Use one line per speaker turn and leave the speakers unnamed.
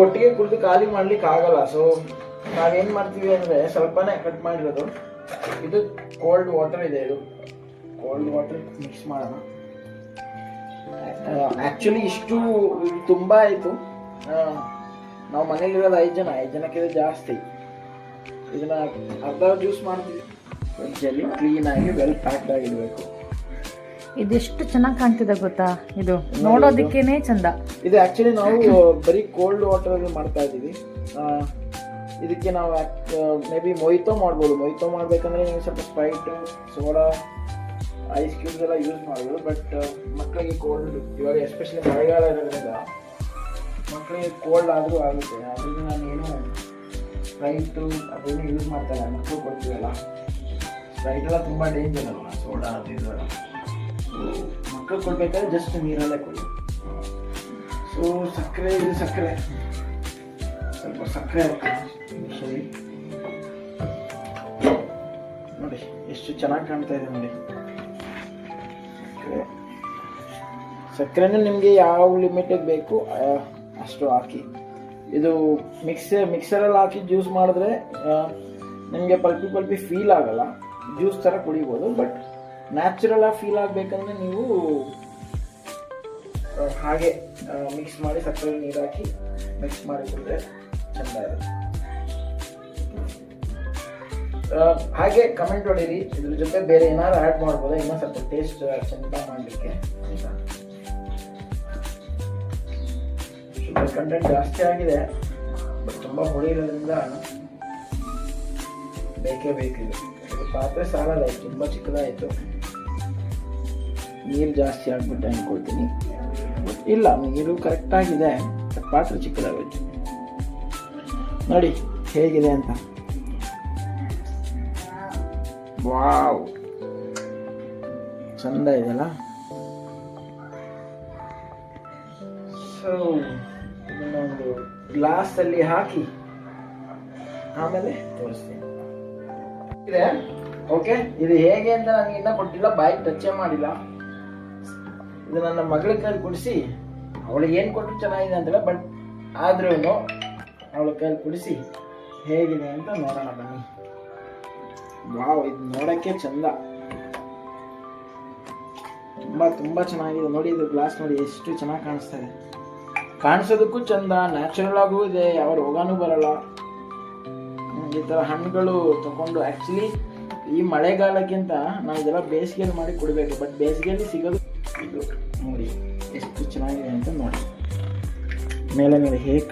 ಒಟ್ಟಿಗೆ ಕುಡಿದು ಖಾಲಿ ಮಾಡ್ಲಿಕ್ಕೆ ಆಗಲ್ಲ. ಸೊ ನಾವೇನು ಮಾಡ್ತೀವಿ ಅಂದರೆ ಸ್ವಲ್ಪನೇ ಕಟ್ ಮಾಡಿರೋದು. ಇದು ಕೋಲ್ಡ್ ವಾಟರ್ ಇದೆ, ಇದು ಕೋಲ್ಡ್ ವಾಟರ್ ಮಿಕ್ಸ್ ಮಾಡೋಣ. ಆ್ಯಕ್ಚುಲಿ ಇಷ್ಟು ತುಂಬ ಆಯಿತು. ನಾವು ಮನೇಲಿರೋದು 5 ಜನ, 5 ಜನಕ್ಕಿಂತ ಜಾಸ್ತಿ. ಇದನ್ನ ಅರ್ಧ ಜ್ಯೂಸ್ ಮಾಡ್ತೀವಿ. ಫ್ರಿಡ್ಜಲ್ಲಿ ಕ್ಲೀನಾಗಿ ವೆಲ್ ಪ್ಯಾಕ್ಡ್ ಆಗಿಡಬೇಕು.
ಇದೆಷ್ಟು ಚೆನ್ನಾಗಿ ಕಾಣ್ತಿದೆ ಗೊತ್ತಾ, ಇದು ನೋಡೋದಕ್ಕೇನೆ ಚಂದ.
ಇದು ಆ್ಯಕ್ಚುಲಿ ನಾವು ಬರೀ ಕೋಲ್ಡ್ ವಾಟರ್ ಮಾಡ್ತಾ ಇದ್ದೀವಿ. ಇದಕ್ಕೆ ನಾವು ಮೇ ಬಿ ಮೊಯ್ತೋ ಮಾಡ್ಬೋದು. ಮೊಯ್ತೋ ಮಾಡಬೇಕಂದ್ರೆ ನೀವು ಸ್ವಲ್ಪ ಸ್ಪ್ರೈಟ್, ಸೋಡಾ, ಐಸ್ ಕ್ಯೂಬ್ಸ್ ಎಲ್ಲ ಯೂಸ್ ಮಾಡ್ಬೋದು. ಬಟ್ ಮಕ್ಕಳಿಗೆ ಕೋಲ್ಡ್, ಇವಾಗ ಎಸ್ಪೆಷಲಿ ಮಳೆಗಾಲ ಇರೋದ್ರಿಂದ ಮಕ್ಕಳಿಗೆ ಕೋಲ್ಡ್ ಆದರೂ ಆಗುತ್ತೆ. ಅದರಿಂದ ನಾನೇನು ಸ್ಪ್ರೈಟು ಅದೇನು ಯೂಸ್ ಮಾಡ್ತಾರೆ, ಮಕ್ಕಳು ಕೊಡ್ತೀವಲ್ಲ. ಸ್ಪ್ರೈಟ್ ಎಲ್ಲ ತುಂಬ ಡೇಂಜರ್ ಅಲ್ಲ, ಸೋಡಾ ಅದು ಇದೆಲ್ಲ. ಸೊ ಮಕ್ಕಳು ಕೊಡ್ಬೇಕಾದ್ರೆ ಜಸ್ಟ್ ನೀರಲ್ಲೇ ಕೊಡಿ. ಸೊ ಸಕ್ಕರೆ, ಇದು ಸಕ್ಕರೆ, ಸ್ವಲ್ಪ ಸಕ್ಕರೆ ಸರಿ ನೋಡಿ ಎಷ್ಟು ಚೆನ್ನಾಗಿ ಕಾಣ್ತಾ ಇದೆ ನೋಡಿ. ಸಕ್ಕರೆನೂ ನಿಮಗೆ ಯಾವ ಲಿಮಿಟಿಗೆ ಬೇಕು ಅಷ್ಟು ಹಾಕಿ. ಇದು ಮಿಕ್ಸರಲ್ಲಿ ಹಾಕಿ ಜ್ಯೂಸ್ ಮಾಡಿದ್ರೆ ನಿಮಗೆ ಪಲ್ಪಿ ಫೀಲ್ ಆಗಲ್ಲ, ಜ್ಯೂಸ್ ಥರ ಕುಡಿಬೋದು. ಬಟ್ ನ್ಯಾಚುರಲ್ ಆಗಿ ಫೀಲ್ ಆಗಬೇಕಂದ್ರೆ ನೀವು ಹಾಗೆ ಮಿಕ್ಸ್ ಮಾಡಿ ಸಕ್ಕರೆ ನೀರು ಹಾಕಿ ಮಿಕ್ಸ್ ಮಾಡಿ ಕುಡಿದ್ರೆ ಚೆಂದ ಇರುತ್ತೆ. ಹಾಗೆ ಕಮೆಂಟ್ ಹೊಡೀರಿ, ಇದ್ರ ಜೊತೆ ಬೇರೆ ಏನಾದ್ರು ಆ್ಯಡ್ ಮಾಡ್ಬೋದಾ ಇನ್ನೂ ಸ್ವಲ್ಪ ಟೇಸ್ಟ್ ಚೆಂದ ಮಾಡಲಿಕ್ಕೆ ಅಂತ. ಶುಗರ್ ಕಂಟೆಂಟ್ ಜಾಸ್ತಿ ಆಗಿದೆ, ಬಟ್ ತುಂಬ ಹುಳಿ ಇರೋದ್ರಿಂದ ಬೇಕೇ ಬೇಕಿದೆ. ಪಾತ್ರೆ ಸಾಲಲ್ಲ, ತುಂಬ ಚಿಕ್ಕದಾಯಿತು. ನೀರು ಜಾಸ್ತಿ ಆಗ್ಬಿಟ್ಟೆ ಅಂದ್ಕೊಳ್ತೀನಿ. ಬಟ್ ಇಲ್ಲ, ನೀರು ಕರೆಕ್ಟಾಗಿದೆ, ಪಾತ್ರೆ ಚಿಕ್ಕದಾಗೋಯ್ತು. ನೋಡಿ ಹೇಗಿದೆ ಅಂತ. ವಾವ್, ಚಂದ ಇದೆಯಲ್ಲ. ಸೊ ಇದನ್ನೊಂದು ಗ್ಲಾಸಲ್ಲಿ ಹಾಕಿ ಆಮೇಲೆ ತೋರಿಸ್ತೀನಿ. ಇದೆ ಓಕೆ. ಇದು ಹೇಗೆ ಅಂತ ನನಗೆ ಇನ್ನೂ ಕೊಟ್ಟಿಲ್ಲ, ಬಾಯಿಗೆ ಟಚ್ಚೇ ಮಾಡಿಲ್ಲ. ಇದು ನನ್ನ ಮಗಳ ಕೈಲಿ ಕುಡಿಸಿ, ಅವಳಿಗೆ ಏನು ಕೊಟ್ಟರು ಚೆನ್ನಾಗಿದೆ ಅಂತಿಲ್ಲ, ಬಟ್ ಆದ್ರೂ ಅವಳ ಕೈಲಿ ಕುಡಿಸಿ ಹೇಗಿದೆ ಅಂತ ನೋಡೋಣ ಬನ್ನಿ. ವಾವ್, ಇದು ನೋಡೋಕ್ಕೆ ಚಂದ, ತುಂಬ ಚೆನ್ನಾಗಿದೆ ನೋಡಿ. ಇದು ಗ್ಲಾಸ್ ನೋಡಿ ಎಷ್ಟು ಚೆನ್ನಾಗಿ ಕಾಣಿಸ್ತಾ ಇದೆ. ಕಾಣಿಸೋದಕ್ಕೂ ಚಂದ, ನ್ಯಾಚುರಲ್ ಆಗೂ ಇದೆ, ಯಾವ ರೋಗಾನೂ ಬರಲ್ಲ. ಈ ಥರ ಹಣ್ಣುಗಳು ತಗೊಂಡು ಆ್ಯಕ್ಚುಲಿ ಈ ಮಳೆಗಾಲಕ್ಕಿಂತ ನಾವು ಇದೆಲ್ಲ ಬೇಸಿಗೆಯಲ್ಲಿ ಮಾಡಿ ಕುಡಿಬೇಕು. ಬಟ್ ಬೇಸಿಗೆಯಲ್ಲಿ ಸಿಗೋದು ಇದು ನೋಡಿ ಎಷ್ಟು ಚೆನ್ನಾಗಿದೆ ಅಂತ ನೋಡಿ. ಮೇಲೆ ಹೇಗೆ